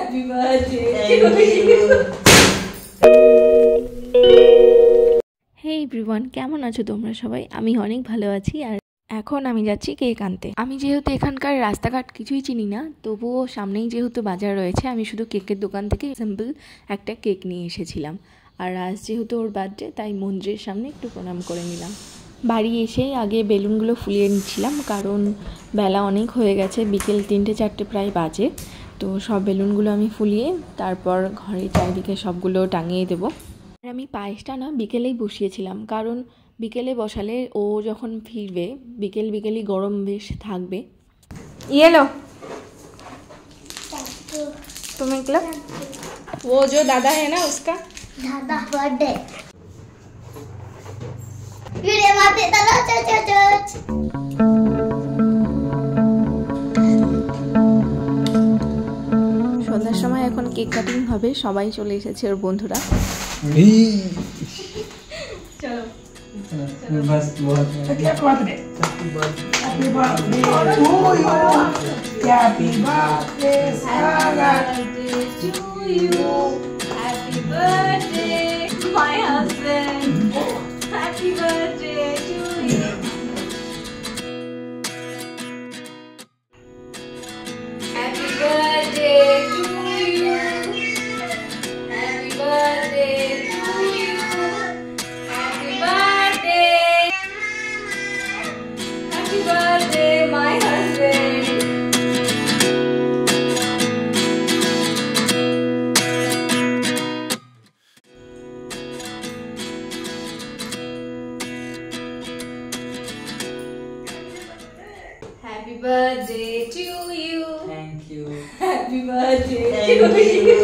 Happy birthday to you. Hey everyone, কেমন আছো তোমরা সবাই? আমি অনেক ভালো আছি। আর এখন আমি যাচ্ছি কেক আনতে। আমি যেহেতু এখানকার রাস্তাঘাট কিছুই চিনি না, তবুও সামনেই যেহেতু বাজার রয়েছে, আমি শুধু কেকের দোকান থেকে সিম্পল একটা কেক নিয়ে এসেছিলাম। আর আজ যেহেতু ওর বার্থডে, তাই মন্দিরের সামনে একটু প্রণাম করে নিলাম। বাড়ি এসে আগে বেলুনগুলো ফুলিয়ে নিচ্ছিলাম, কারণ বেলা অনেক হয়ে গেছে, বিকেল 3-4 প্রায় বাজে। তো সব বেলুনগুলো আমি ফুলিয়ে তারপর ঘরের চারিদিকে সবগুলো টাঙিয়ে দেবো। আর আমি পায়েসটা না বিকেলেই বসিয়েছিলাম, কারণ বিকেলে বসালে ও যখন ফিরবে বিকেলই গরম বেশ থাকবে। ये लो तुम्हें क्लब वो जो दादा है ना उसका दादा बर्थडे वीडियो मारते चलो चल चल चल সন্ধ্যার সময় এখন কেক কাটিং হবে, সবাই চলে এসেছে ওর বন্ধুরা। চলো बस बहुत happy birthday happy birthday to you happy birthday to you happy birthday my husband happy birthday to you happy birthday to you happy birthday to you happy birthday, my husband. Happy birthday to you. Thank you. Happy birthday Thank to you.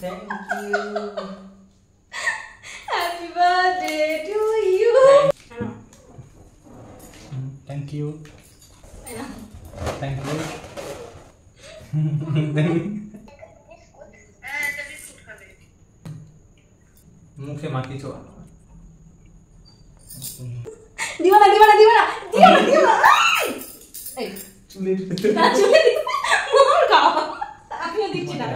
Thank you. Happy birthday to you. Thank you. Thank you. মুখে মাটি ছোঁয়া দিওয়ানা এই চুলে না চলে মোর খাওয়া আমিও দিচ্ছি না,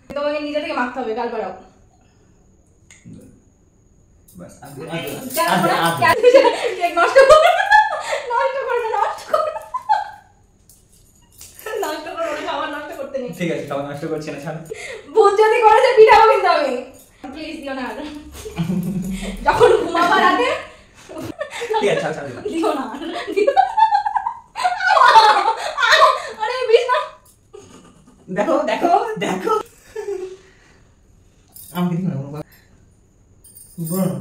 তোমাকে নিজে থেকে মাখতে হবে, গাল বাড়াও বাস কেক নষ্ট করো খাবার নষ্ট করতে নেই। ঠিক আছে, খাবার নষ্ট করছি না, ছাড়। ভূত যদি করে যে পিঠাও কিন্তু আমি প্লিজ দিও না যখন ঘুমাবার আগে ঠিক আছে, ছাড় দিও না আরে বিছনা দেখো দেখো দেখো আমি কিছু না বড় না